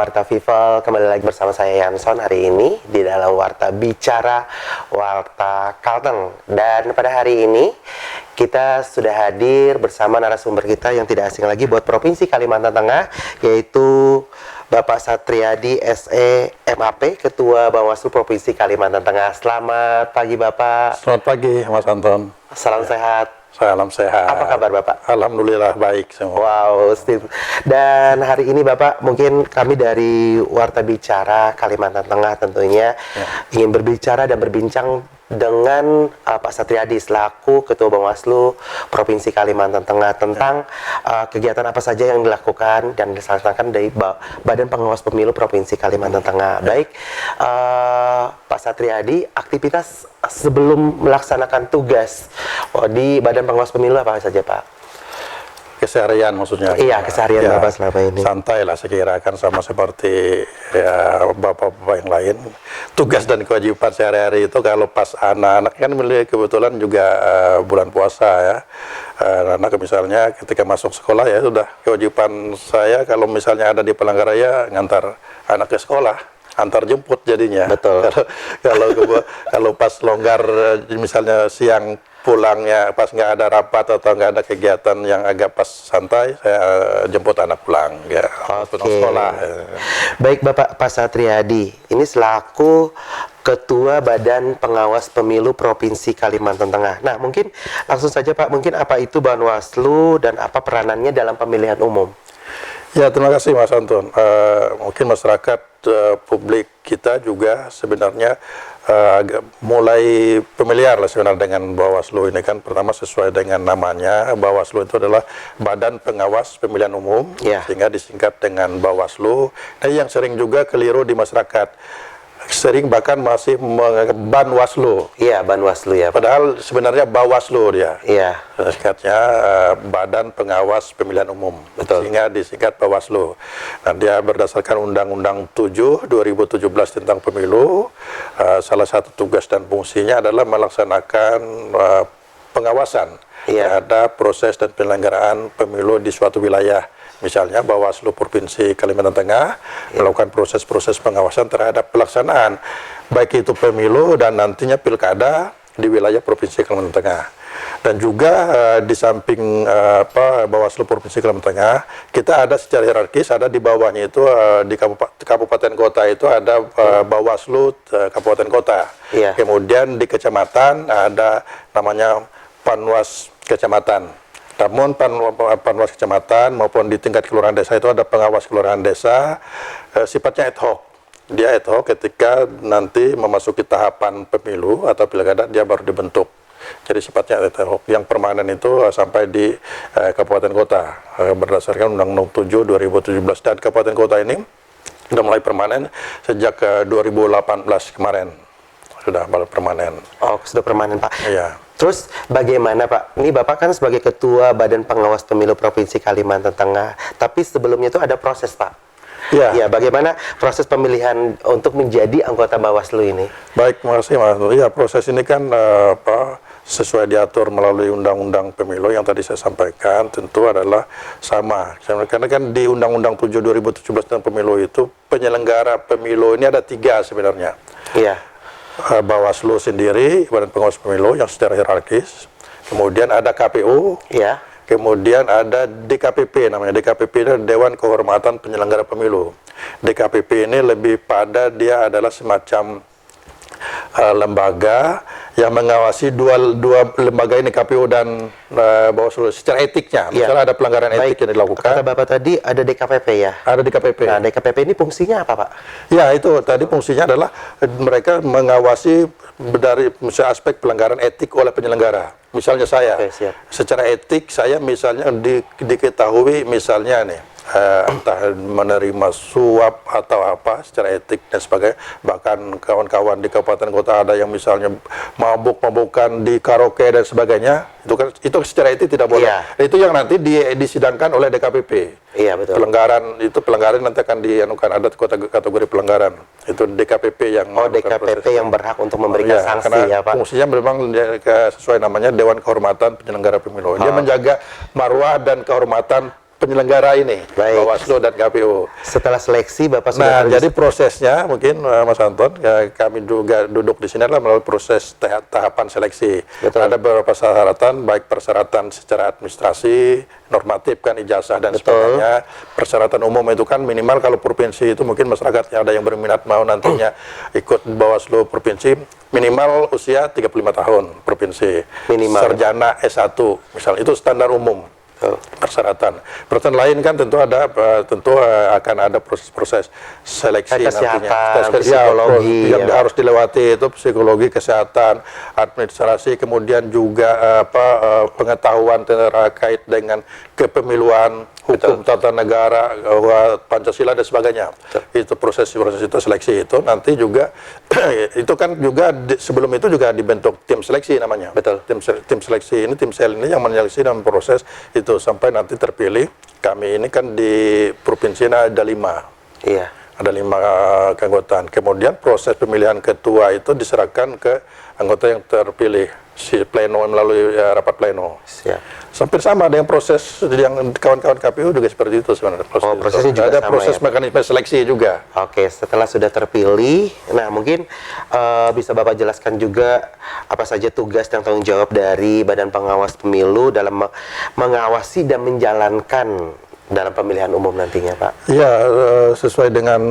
Warta Vival, kembali lagi bersama saya Yanson hari ini di dalam Warta Bicara Warta Kalteng. Dan pada hari ini kita sudah hadir bersama narasumber kita yang tidak asing lagi buat Provinsi Kalimantan Tengah, yaitu Bapak Satriadi SE MAP, Ketua Bawaslu Provinsi Kalimantan Tengah. Selamat pagi Bapak. Selamat pagi Mas Anton. Salam sehat. Salam sehat. Apa kabar Bapak? Alhamdulillah baik semua. Wow, Steve. Dan hari ini Bapak, mungkin kami dari Warta Bicara Kalimantan Tengah tentunya ingin berbicara dan berbincang dengan Pak Satriadi selaku Ketua Bawaslu Provinsi Kalimantan Tengah tentang kegiatan apa saja yang dilakukan dan dilaksanakan dari Badan Pengawas Pemilu Provinsi Kalimantan Tengah. Baik, Pak Satriadi, aktivitas sebelum melaksanakan tugas di Badan Pengawas Pemilu apa saja, Pak? Keseharian maksudnya. Iya, keseharian ya, Bapak selama ini. Santai lah saya kira, kan sama seperti ya bapak-bapak yang lain. Tugas dan kewajiban sehari-hari itu kalau pas anak-anak kan kebetulan juga bulan puasa ya. Anak misalnya ketika masuk sekolah ya sudah kewajiban saya kalau misalnya ada di Palangkaraya ngantar anak ke sekolah, antar jemput jadinya. Betul. Kalau pas longgar misalnya siang pulangnya pas nggak ada rapat atau nggak ada kegiatan yang agak pas santai, saya jemput anak pulang ya. Pulang sekolah. Baik Bapak Pak Satriadi, ini selaku Ketua Badan Pengawas Pemilu Provinsi Kalimantan Tengah. Nah, mungkin langsung saja Pak, mungkin apa itu Bawaslu dan apa peranannya dalam pemilihan umum? Ya, terima kasih Mas Anton. Mungkin masyarakat publik kita juga sebenarnya agak mulai familiar lah sebenarnya dengan Bawaslu ini kan. Pertama sesuai dengan namanya, Bawaslu itu adalah Badan Pengawas Pemilihan Umum, sehingga disingkat dengan Bawaslu. Nah, yang sering juga keliru di masyarakat, sering bahkan masih Banwaslu. Iya, Banwaslu ya, Pak. Padahal sebenarnya Bawaslu dia. Iya. Singkatnya Badan Pengawas Pemilihan Umum. Betul. Sehingga disingkat Bawaslu. Nah, dia berdasarkan Undang-Undang 7 2017 tentang pemilu. Salah satu tugas dan fungsinya adalah melaksanakan pengawasan terhadap proses dan penyelenggaraan pemilu di suatu wilayah. Misalnya Bawaslu Provinsi Kalimantan Tengah melakukan proses-proses pengawasan terhadap pelaksanaan baik itu pemilu dan nantinya pilkada di wilayah Provinsi Kalimantan Tengah. Dan juga di samping Bawaslu Provinsi Kalimantan Tengah, kita ada secara hierarkis, ada di bawahnya itu di kabupaten kota itu ada Bawaslu kabupaten kota. Kemudian di kecamatan ada namanya Panwas Kecamatan. Namun Panwas Kecamatan maupun di tingkat kelurahan desa itu ada pengawas kelurahan desa, sifatnya ad hoc. Dia ad hoc ketika nanti memasuki tahapan pemilu atau pilkada dia baru dibentuk. Jadi sifatnya ad hoc. Yang permanen itu sampai di kabupaten kota berdasarkan Undang-Undang 7 2017, dan kabupaten kota ini sudah mulai permanen sejak 2018 kemarin. Sudah permanen. Oh, sudah permanen Pak. Iya. Terus bagaimana Pak? Ini Bapak kan sebagai Ketua Badan Pengawas Pemilu Provinsi Kalimantan Tengah, tapi sebelumnya itu ada proses Pak. Ya, bagaimana proses pemilihan untuk menjadi anggota Bawaslu ini? Baik, makasih Mas. Ya, proses ini kan sesuai diatur melalui Undang-Undang Pemilu yang tadi saya sampaikan, tentu adalah sama. Karena kan di Undang-Undang 7 2017 tentang pemilu itu penyelenggara pemilu ini ada 3 sebenarnya. Iya. Bawaslu sendiri, Badan Pengawas Pemilu yang secara hierarkis, kemudian ada KPU, kemudian ada DKPP, namanya DKPP ini Dewan Kehormatan Penyelenggara Pemilu. DKPP ini lebih pada dia adalah semacam lembaga yang mengawasi dua lembaga ini, KPU dan Bawaslu, secara etiknya. Misalnya ada pelanggaran etik yang dilakukan. Kata Bapak tadi ada DKPP ya? Ada DKPP. Nah, DKPP ini fungsinya apa Pak? Ya, itu tadi fungsinya adalah mereka mengawasi dari misalnya aspek pelanggaran etik oleh penyelenggara. Misalnya saya, secara etik saya misalnya diketahui misalnya nih, entah menerima suap atau apa secara etik dan sebagainya. Bahkan kawan-kawan di kabupaten kota ada yang misalnya mabuk-mabukan di karaoke dan sebagainya. Itu secara etik tidak boleh. Itu yang nanti disidangkan oleh DKPP. Iya, betul. Pelanggaran nanti akan dianukan, ada kategori pelanggaran. Itu DKPP yang DKPP yang berhak untuk memberikan sanksi ya Pak. Fungsinya memang sesuai namanya Dewan Kehormatan Penyelenggara Pemilu. Dia menjaga marwah dan kehormatan penyelenggara ini, Baik. Bawaslu dan KPU. Setelah seleksi Bapak sudah Nah, terus- jadi prosesnya mungkin Mas Anton, ya, kami juga duduk di sini adalah melalui proses tahapan seleksi. Betul. Ada beberapa persyaratan, baik persyaratan secara administrasi, normatif kan ijazah dan Betul. sebagainya. Persyaratan umum itu kan minimal kalau provinsi itu mungkin masyarakatnya ada yang berminat mau nantinya ikut Bawaslu provinsi, minimal usia 35 tahun provinsi. Minimal. Sarjana S1 misalnya, itu standar umum. Persyaratan. Persyaratan lain kan tentu ada akan ada proses-proses seleksi Kesehatan, nantinya. psikologi, yang ya. harus dilewati itu psikologi, kesehatan, administrasi, kemudian juga pengetahuan terkait dengan kepemiluan, hukum tata negara, Pancasila dan sebagainya. Itu proses itu seleksi itu nanti juga itu kan juga sebelum itu juga dibentuk tim seleksi namanya. Betul. Tim seleksi ini, tim sel ini yang menyeleksi dalam proses itu sampai nanti terpilih. Kami ini kan di provinsi ini ada 5. Iya. Ada 5 keanggotaan. Kemudian proses pemilihan ketua itu diserahkan ke anggota yang terpilih si pleno melalui rapat pleno. Siap. Hampir sama dengan proses yang kawan-kawan KPU juga seperti itu sebenarnya. Prosesnya juga ada sama, proses ya? mekanisme seleksi juga. Oke, setelah sudah terpilih, nah mungkin bisa Bapak jelaskan juga apa saja tugas dan tanggung jawab dari Badan Pengawas Pemilu dalam mengawasi dan menjalankan dalam pemilihan umum nantinya, Pak. Ya, sesuai dengan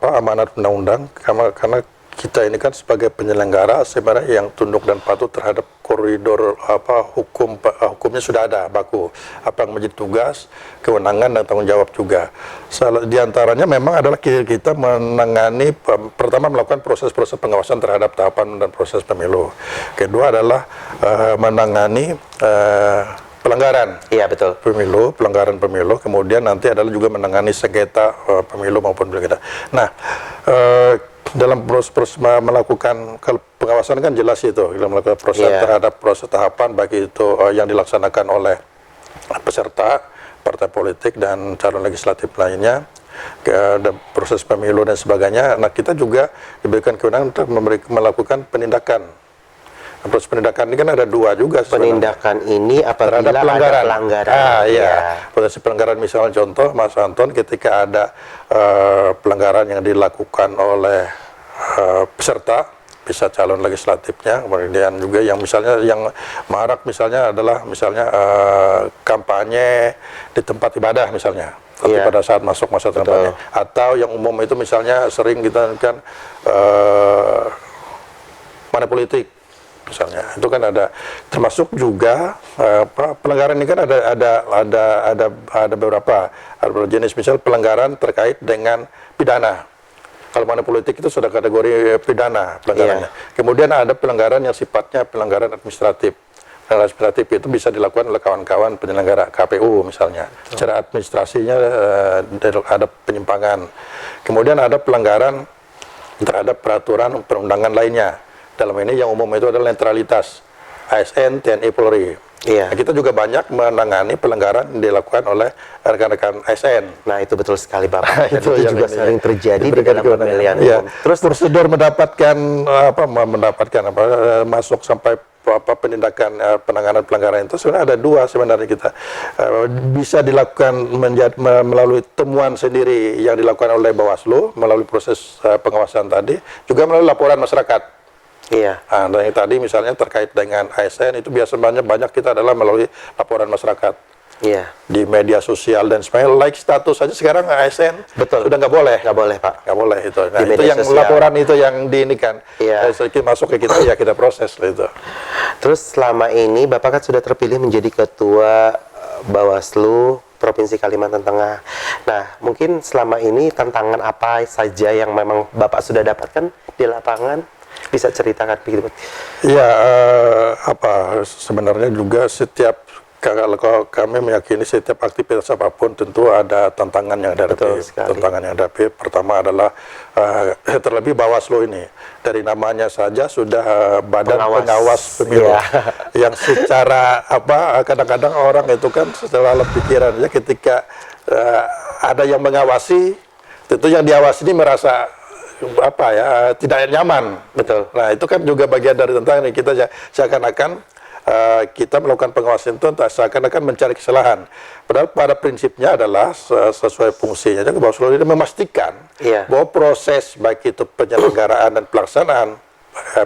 amanat undang-undang, karena kita ini kan sebagai penyelenggara sebenarnya yang tunduk dan patuh terhadap koridor hukumnya sudah ada baku. Apa yang menjadi tugas, kewenangan dan tanggung jawab juga. Di antaranya memang adalah kita menangani pertama melakukan proses-proses pengawasan terhadap tahapan dan proses pemilu. Kedua adalah menangani pelanggaran. Iya, betul. Pelanggaran pemilu, kemudian nanti adalah juga menangani sengketa pemilu maupun pilkada. Nah, dalam proses melakukan pengawasan kan jelas itu, kita melakukan proses terhadap proses tahapan baik itu yang dilaksanakan oleh peserta, partai politik dan calon legislatif lainnya, dan proses pemilu dan sebagainya. Nah, kita juga diberikan kewenangan untuk melakukan penindakan. Proses penindakan ini kan ada 2 juga sebenarnya. Penindakan ini apabila Terhadap ada pelanggaran. iya. Proses pelanggaran misalnya contoh Mas Anton ketika ada pelanggaran yang dilakukan oleh peserta, bisa calon legislatifnya, kemudian juga yang misalnya yang marak misalnya adalah misalnya kampanye di tempat ibadah misalnya. Tapi pada saat masuk masa kampanye, atau yang umum itu misalnya sering kita kan money politik misalnya, itu kan ada, termasuk juga pelanggaran ini kan ada beberapa jenis, misal pelanggaran terkait dengan pidana. Kalau money politik itu sudah kategori pidana pelanggarannya. Kemudian ada pelanggaran yang sifatnya pelanggaran administratif. Pelanggaran administratif itu bisa dilakukan oleh kawan-kawan penyelenggara KPU misalnya. Secara administrasinya ada penyimpangan. Kemudian ada pelanggaran terhadap peraturan perundangan lainnya. Dalam ini yang umum itu adalah netralitas ASN, TNI, Polri. Iya. Nah, kita juga banyak menangani pelanggaran yang dilakukan oleh rekan-rekan ASN. Nah, itu betul sekali, Bapak. Dan itu yang juga ini, sering terjadi di diberikan dalam kewenangan. pemilihan Ya. umum. Terus prosedur mendapatkan masuk sampai penindakan penanganan pelanggaran itu sebenarnya ada 2 sebenarnya kita bisa dilakukan melalui temuan sendiri yang dilakukan oleh Bawaslu melalui proses pengawasan tadi, juga melalui laporan masyarakat. iya. Nah, dan yang tadi misalnya terkait dengan ASN itu biasanya banyak kita adalah melalui laporan masyarakat Iya. di media sosial dan sebagainya. Like status saja sekarang ASN Betul. sudah nggak boleh. Nggak boleh, Pak. Nggak boleh itu. Nah, Di itu media yang sosial. laporan itu yang diinikan. Iya. Sedikit masuk ke kita ya kita proses lah itu. Terus selama ini Bapak kan sudah terpilih menjadi Ketua Bawaslu Provinsi Kalimantan Tengah. Nah, mungkin selama ini tantangan apa saja yang memang Bapak sudah dapatkan di lapangan? Bisa ceritakan begitu? Ya, sebenarnya juga setiap kalau kami meyakini setiap aktivitas apapun tentu ada tantangan yang dihadapi. Betul sekali. Tantangan yang dihadapi pertama adalah terlebih Bawaslu ini dari namanya saja sudah badan pengawas pemilu. Iya. Yang secara kadang-kadang orang itu kan setelah pikiran ya ketika ada yang mengawasi, tentu yang diawasi ini merasa tidak nyaman. Betul. Nah, itu kan juga bagian dari tantangan kita seakan-akan kita melakukan pengawasan itu seakan-akan mencari kesalahan. Padahal pada prinsipnya adalah sesuai fungsinya. Jadi Bawaslu ini memastikan bahwa proses baik itu penyelenggaraan dan pelaksanaan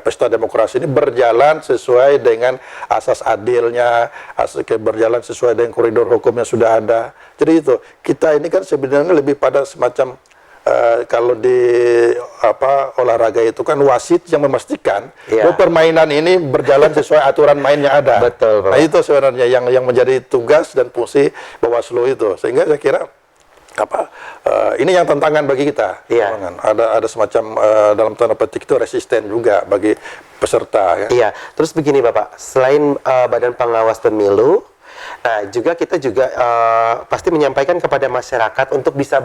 pesta demokrasi ini berjalan sesuai dengan asas adilnya, berjalan sesuai dengan koridor hukum yang sudah ada. Jadi itu, kita ini kan sebenarnya lebih pada semacam kalau di olahraga itu kan wasit yang memastikan bahwa permainan ini berjalan sesuai aturan main yang ada. Betul, Pak. Nah itu sebenarnya yang menjadi tugas dan fungsi Bawaslu itu. Sehingga saya kira ini yang tantangan bagi kita. Ada semacam dalam tanda petik itu resisten juga bagi peserta. Ya. Iya. Terus begini Bapak, selain Badan Pengawas Pemilu, nah juga kita juga pasti menyampaikan kepada masyarakat untuk bisa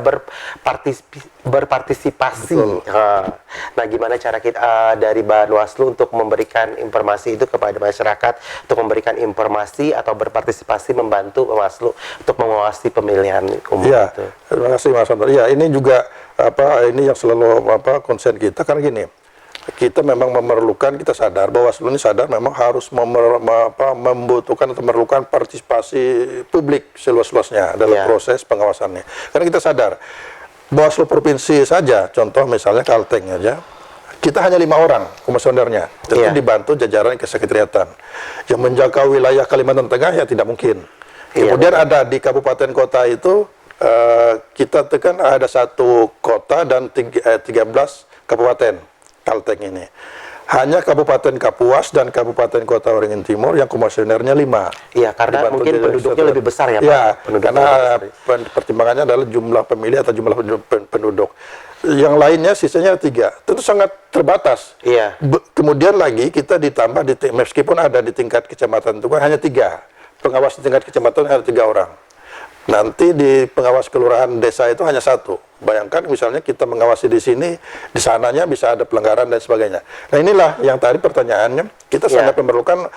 berpartisipasi. Nah, gimana cara kita dari Bawaslu untuk memberikan informasi itu kepada masyarakat, untuk memberikan informasi atau berpartisipasi membantu Bawaslu untuk mengawasi pemilihan umum itu. Terima kasih Mas Anton. Ya, ini juga ini yang selalu konsen kita karena gini. Kita memang memerlukan, kita sadar, Bawaslu ini sadar memang harus membutuhkan atau memerlukan partisipasi publik seluas-luasnya dalam proses pengawasannya. Karena kita sadar, Bawaslu Provinsi saja, contoh misalnya Kalteng aja, kita hanya 5 orang komisionernya, tentu dibantu jajaran kesekretariatan. Yang menjaga wilayah Kalimantan Tengah ya tidak mungkin. Kemudian ada di kabupaten kota itu, kita tekan ada 1 kota dan 13 kabupaten. Kalteng ini. Hanya Kabupaten Kapuas dan Kabupaten Kota Waringin Timur yang komisionernya 5. Iya, karena mungkin penduduknya lebih besar ya Pak? Ya, karena pertimbangannya adalah jumlah pemilih atau jumlah penduduk. Yang lainnya sisanya 3. Tentu sangat terbatas. Iya. Kemudian lagi kita ditambah, meskipun ada di tingkat kecamatan itu kan hanya 3. Pengawas di tingkat kecamatan hanya 3 orang. Nanti di pengawas kelurahan desa itu hanya 1. Bayangkan misalnya kita mengawasi di sini, di sananya bisa ada pelanggaran dan sebagainya. Nah inilah yang tadi pertanyaannya, kita sangat memerlukan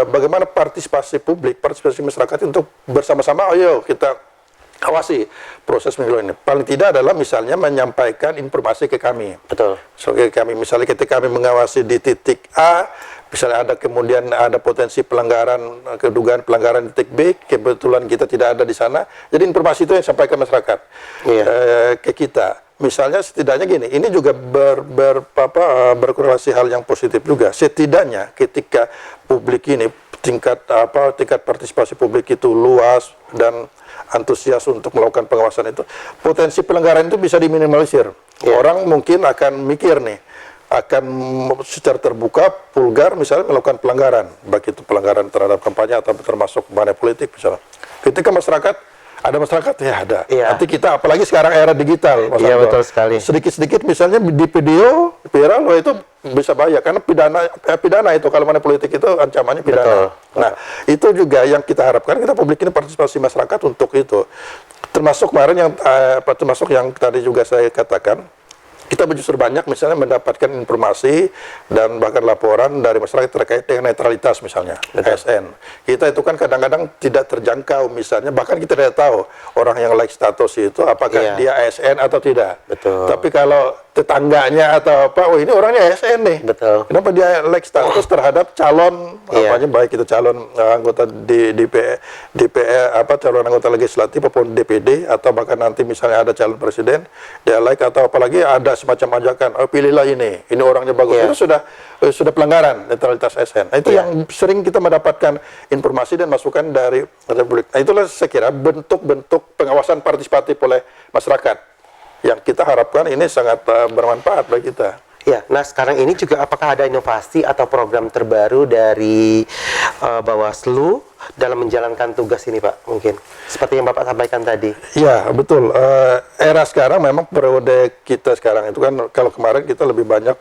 bagaimana partisipasi publik, partisipasi masyarakat untuk bersama-sama, ayo kita awasi proses pemilu ini. Paling tidak adalah misalnya menyampaikan informasi ke kami. Betul. So, kami misalnya ketika kami mengawasi di titik A, misalnya kemudian ada potensi pelanggaran, kedugaan pelanggaran di titik B, kebetulan kita tidak ada di sana, jadi informasi itu yang sampaikan masyarakat ke kita. Misalnya setidaknya gini, ini juga berkorelasi hal yang positif juga. Setidaknya ketika publik ini tingkat partisipasi publik itu luas dan antusias untuk melakukan pengawasan itu, potensi pelanggaran itu bisa diminimalisir. Orang mungkin akan mikir nih, akan secara terbuka, vulgar misalnya melakukan pelanggaran, baik itu pelanggaran terhadap kampanye atau termasuk money politik misalnya. Ketika ada masyarakat ya ada. Nanti kita apalagi sekarang era digital, Mas Anton. Betul sekali. Sedikit-sedikit misalnya di video viral, itu bisa bahaya karena pidana itu kalau money politik itu ancamannya pidana. Nah, itu juga yang kita harapkan, kita publik ini partisipasi masyarakat untuk itu. Termasuk kemarin termasuk yang tadi juga saya katakan, kita justru banyak misalnya mendapatkan informasi dan bahkan laporan dari masyarakat terkait dengan netralitas misalnya, ASN. Kita itu kan kadang-kadang tidak terjangkau misalnya, bahkan kita tidak tahu orang yang like status itu apakah dia ASN atau tidak. Tapi kalau tetangganya atau apa, oh ini orangnya ASN nih. Kenapa dia like status terhadap calon, baik itu calon anggota DPR, calon anggota legislatif maupun DPD, atau bahkan nanti misalnya ada calon presiden, dia like, atau apalagi ada semacam ajakan, oh pilihlah ini orangnya bagus, itu sudah pelanggaran netralitas ASN. Nah, itu yang sering kita mendapatkan informasi dan masukan dari publik. Nah, itulah saya kira bentuk-bentuk pengawasan partisipatif oleh masyarakat yang kita harapkan ini sangat bermanfaat bagi kita. Ya, nah sekarang ini juga apakah ada inovasi atau program terbaru dari Bawaslu dalam menjalankan tugas ini Pak, mungkin? Seperti yang Bapak sampaikan tadi. Ya, betul. Era sekarang memang periode kita sekarang itu kan, kalau kemarin kita lebih banyak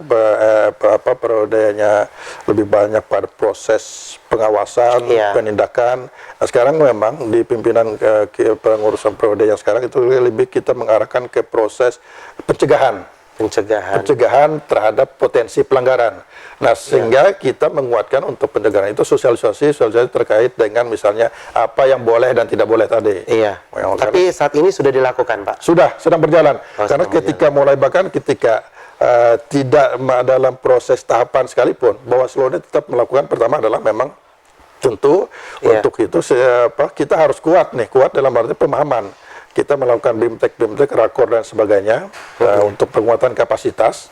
periodenya lebih banyak pada proses pengawasan, penindakan. Nah, sekarang memang di pimpinan pengurusan periode yang sekarang itu lebih kita mengarahkan ke proses pencegahan terhadap potensi pelanggaran. Nah, sehingga kita menguatkan untuk pencegahan itu sosialisasi terkait dengan misalnya apa yang boleh dan tidak boleh tadi. Tapi saat ini sudah dilakukan, Pak? Sedang berjalan. Karena ketika tidak dalam proses tahapan sekalipun, Bawaslu ini tetap melakukan, pertama adalah memang Tentu untuk itu kita harus kuat nih, kuat dalam arti pemahaman. Kita melakukan BIMTEK, rakor dan sebagainya untuk penguatan kapasitas.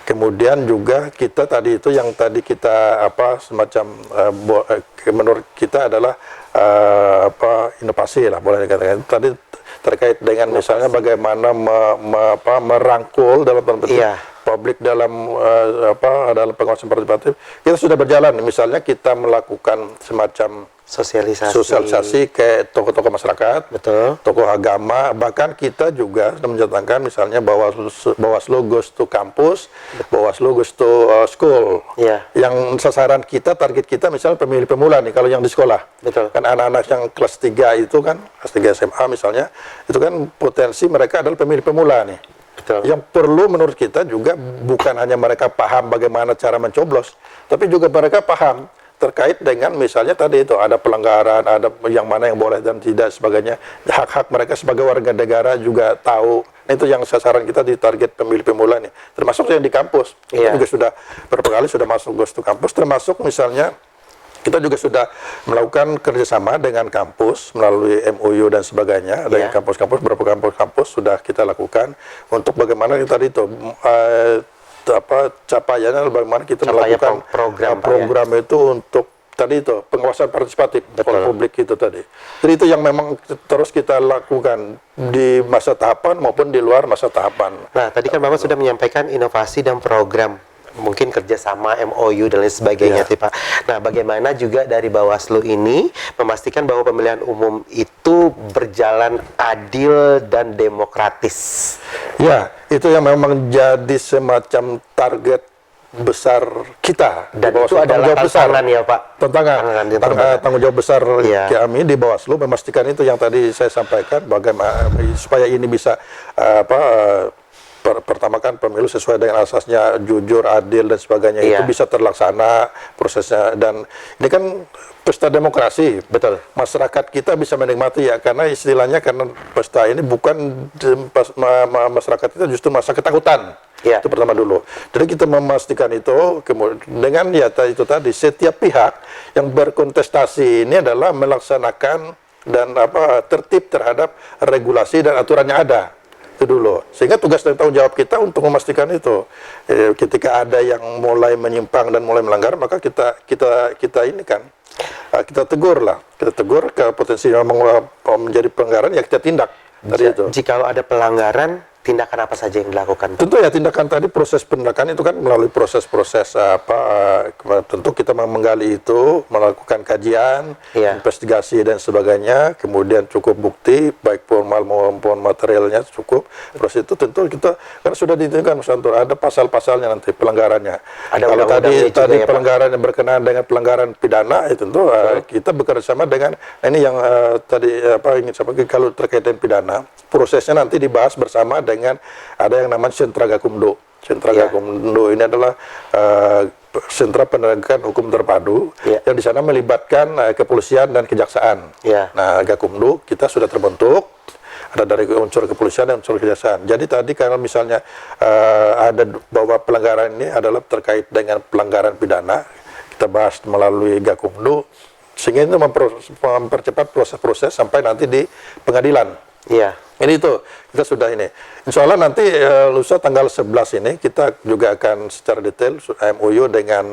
Kemudian juga kita tadi itu yang tadi kita semacam menurut kita adalah inovasi lah boleh dikatakan. Tadi terkait dengan misalnya bagaimana merangkul dalam tanda petik publik dalam dalam pengawasan partisipatif. Kita sudah berjalan, misalnya kita melakukan semacam sosialisasi ke tokoh-tokoh masyarakat, tokoh agama, bahkan kita juga sudah mencatatkan misalnya Bawaslu goes to kampus, Bawaslu goes to school. Yang sasaran kita, target kita misalnya pemilih pemula nih, kalau yang di sekolah. Kan anak-anak yang kelas 3 itu kan, kelas 3 SMA misalnya, itu kan potensi mereka adalah pemilih pemula nih. Yang perlu menurut kita juga bukan hanya mereka paham bagaimana cara mencoblos, tapi juga mereka paham terkait dengan misalnya tadi itu ada pelanggaran, ada yang mana yang boleh dan tidak sebagainya, hak-hak mereka sebagai warga negara juga tahu. Nah, itu yang sasaran kita di target pemilih pemula nih, termasuk yang di kampus. Kita juga sudah beberapa kali sudah masuk Ghost to kampus, termasuk misalnya kita juga sudah melakukan kerjasama dengan kampus melalui MOU dan sebagainya dengan kampus-kampus, beberapa kampus-kampus sudah kita lakukan untuk bagaimana tadi itu capaiannya, bagaimana kita melakukan program itu untuk tadi itu pengawasan partisipatif publik itu tadi. Jadi itu yang memang terus kita lakukan di masa tahapan maupun di luar masa tahapan. Nah, tadi kan Bapak sudah menyampaikan inovasi dan program, mungkin kerjasama MOU dan lain sebagainya, Pak. Nah, bagaimana juga dari Bawaslu ini memastikan bahwa pemilihan umum itu berjalan adil dan demokratis? Ya, itu yang memang jadi semacam target besar kita. Dan itu adalah tantangan ya, Pak? Tanggung jawab besar kami di Bawaslu memastikan itu yang tadi saya sampaikan, bagaimana supaya ini bisa pertama kan pemilu sesuai dengan asasnya jujur, adil dan sebagainya itu bisa terlaksana prosesnya, dan ini kan pesta demokrasi. Masyarakat kita bisa menikmati karena istilahnya karena pesta ini bukan masyarakat kita justru masa ketakutan. Itu pertama dulu. Jadi kita memastikan itu kemudian dengan itu tadi setiap pihak yang berkontestasi ini adalah melaksanakan dan tertib terhadap regulasi dan aturan yang ada. Itu dulu, sehingga tugas dan tanggung jawab kita untuk memastikan itu ketika ada yang mulai menyimpang dan mulai melanggar, maka kita ini kan kita tegur ke potensi yang menjadi pelanggaran, ya kita tindak. Jika ada pelanggaran, tindakan apa saja yang dilakukan? Tentu ya tindakan tadi, proses penindakan itu kan melalui proses-proses tentu kita menggali itu, melakukan kajian, investigasi dan sebagainya, kemudian cukup bukti baik formal maupun materialnya cukup. Proses itu tentu kita kan sudah ditentukan ada pasal-pasalnya nanti pelanggarannya. Kalau tadi pelanggaran yang berkenaan dengan pelanggaran pidana, itu tentu kita bekerja sama dengan ini yang tadi ingin sampaikan, kalau terkait dengan pidana, prosesnya nanti dibahas bersama dengan ada yang namanya Sentra Gakumdu. Sentra Gakumdu ini adalah sentra penegakan hukum terpadu yang di sana melibatkan kepolisian dan kejaksaan. Nah, Gakumdu kita sudah terbentuk, ada dari unsur kepolisian dan unsur kejaksaan. Jadi tadi kalau misalnya ada bahwa pelanggaran ini adalah terkait dengan pelanggaran pidana, kita bahas melalui Gakumdu, sehingga itu mempercepat proses-proses sampai nanti di pengadilan. Ini itu kita sudah ini. Insya Allah nanti lusa tanggal 11 ini kita juga akan secara detail MOU dengan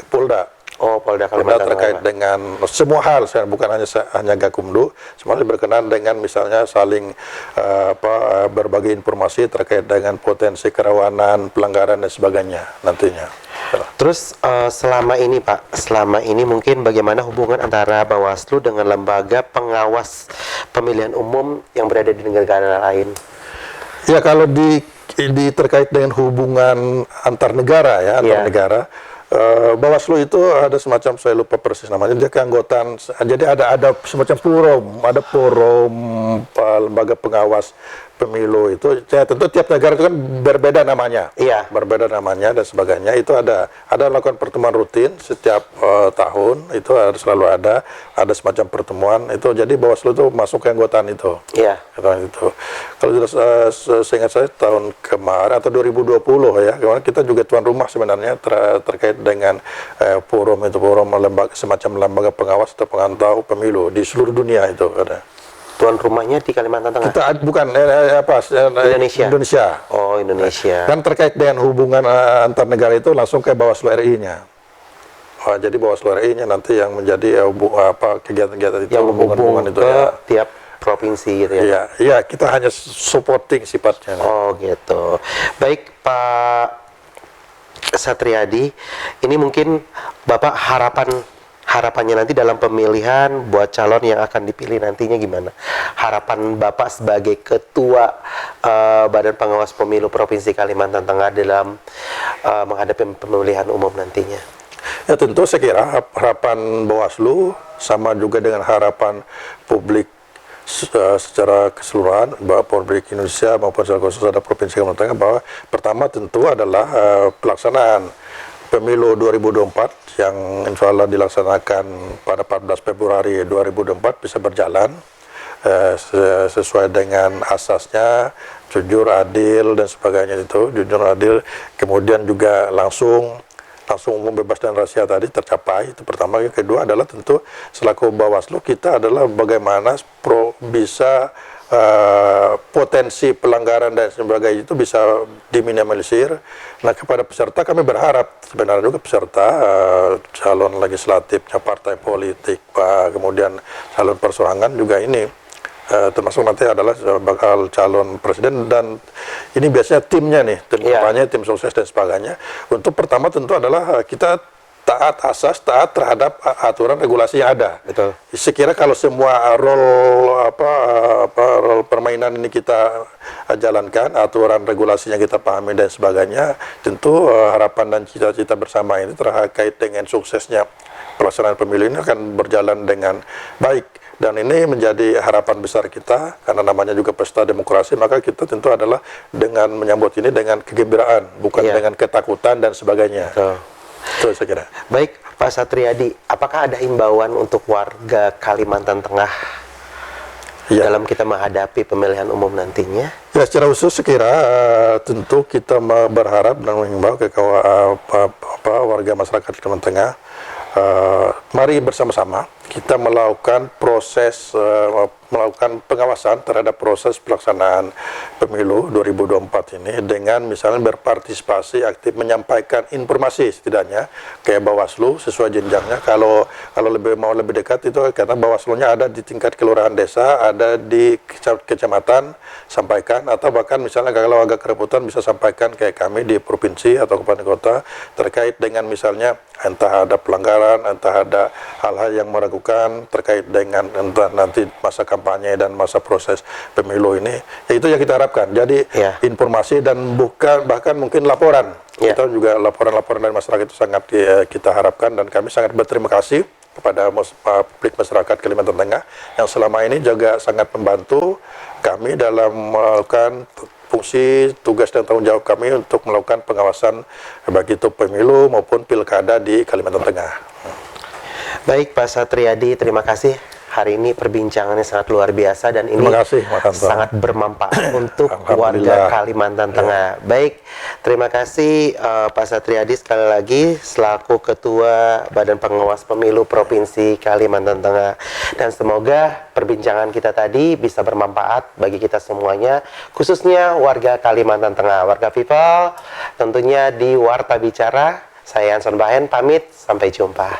Polda. Polda terkait dengan semua hal, bukan hanya Gakumdu, semua berkenaan dengan misalnya saling berbagi informasi terkait dengan potensi kerawanan, pelanggaran dan sebagainya nantinya. Terus selama ini mungkin bagaimana hubungan antara Bawaslu dengan lembaga pengawas pemilihan umum yang berada di negara lain? Ya, kalau terkait dengan hubungan antar negara antar negara, Bawaslu itu ada semacam, saya lupa persis namanya, dia keanggotaan, jadi ada semacam forum lembaga pengawas pemilu itu, ya tentu tiap negara itu kan berbeda namanya, dan sebagainya. Itu ada melakukan pertemuan rutin setiap tahun, itu selalu ada semacam pertemuan itu. Jadi Bawaslu itu masuk ke anggotaan itu. Kalau seingat saya tahun kemarin atau 2020 kemarin kita juga tuan rumah sebenarnya terkait dengan forum lembaga, semacam lembaga pengawas atau pemantau pemilu di seluruh dunia itu ada. Tuan rumahnya di Kalimantan Tengah. Kita bukan Indonesia. Indonesia. Oh, Indonesia. Dan terkait dengan hubungan antar negara itu langsung ke Bawaslu RI-nya. Jadi Bawaslu RI-nya nanti yang menjadi kegiatan-kegiatan itu, Yang hubungan itu ke ya. tiap provinsi gitu ya. Iya, kita hanya supporting sifatnya. Oh, gitu. Baik, Pak Satriadi, ini mungkin Bapak harapannya nanti dalam pemilihan buat calon yang akan dipilih nantinya gimana? Harapan Bapak sebagai Ketua Badan Pengawas Pemilu Provinsi Kalimantan Tengah dalam menghadapi pemilihan umum nantinya. Ya tentu saya kira harapan Bawaslu sama juga dengan harapan publik secara keseluruhan, bahwa publik Indonesia maupun secara khusus ada Provinsi Kalimantan Tengah, bahwa pertama tentu adalah pelaksanaan pemilu 2024 yang insya Allah dilaksanakan pada 14 Februari 2024 bisa berjalan sesuai dengan asasnya, jujur, adil dan sebagainya itu, jujur, adil, kemudian juga langsung umum, bebas dan rahasia tadi tercapai. Itu pertama. Yang kedua adalah tentu selaku Bawaslu kita adalah bagaimana bisa potensi pelanggaran dan sebagainya itu bisa diminimalisir. Nah, kepada peserta kami berharap sebenarnya juga peserta calon legislatifnya partai politik, kemudian calon persorangan juga ini termasuk nanti adalah bakal calon presiden, dan ini biasanya timnya nih, tim kampanye, tim sukses dan sebagainya. Untuk pertama tentu adalah kita taat asas, taat terhadap aturan regulasi yang ada. Betul. Sekira kalau semua role permainan ini kita jalankan, aturan regulasinya kita pahami dan sebagainya, tentu harapan dan cita-cita bersama ini terkait dengan suksesnya pelaksanaan pemilu ini akan berjalan dengan baik. Dan ini menjadi harapan besar kita, karena namanya juga pesta demokrasi, maka kita tentu adalah dengan menyambut ini dengan kegembiraan, bukan dengan ketakutan dan sebagainya. Itu saya kira. Baik, Pak Satriadi, apakah ada himbauan untuk warga Kalimantan Tengah dalam kita menghadapi pemilihan umum nantinya? Ya, secara khusus saya kira tentu kita berharap dan mengimbau ke warga masyarakat Kalimantan Tengah, mari bersama-sama kita melakukan proses, melakukan pengawasan terhadap proses pelaksanaan pemilu 2024 ini dengan misalnya berpartisipasi aktif, menyampaikan informasi setidaknya ke Bawaslu sesuai jenjangnya. Kalau mau lebih dekat itu karena Bawaslu-nya ada di tingkat kelurahan desa, ada di kecamatan, sampaikan, atau bahkan misalnya kalau agak kerepotan bisa sampaikan ke kami di provinsi atau kabupaten kota terkait dengan misalnya entah ada pelanggaran, entah ada hal-hal yang meragukan terkait dengan entah nanti masa kampanye dan masa proses pemilu ini, ya itu yang kita harapkan. Jadi informasi dan bukan bahkan mungkin laporan. Kita juga laporan-laporan dari masyarakat itu sangat kita harapkan, dan kami sangat berterima kasih kepada publik masyarakat Kalimantan Tengah yang selama ini juga sangat membantu kami dalam melakukan fungsi, tugas dan tanggung jawab kami untuk melakukan pengawasan baik itu pemilu maupun pilkada di Kalimantan Tengah. Baik, Pak Satriadi, terima kasih. Hari ini perbincangannya sangat luar biasa dan ini sangat bermanfaat untuk warga Kalimantan Tengah. Baik, terima kasih Pak Satriadi sekali lagi selaku Ketua Badan Pengawas Pemilu Provinsi Kalimantan Tengah. Dan semoga perbincangan kita tadi bisa bermanfaat bagi kita semuanya, khususnya warga Kalimantan Tengah. Warga Vival tentunya di Warta Bicara. Saya Anson Bahen pamit, sampai jumpa.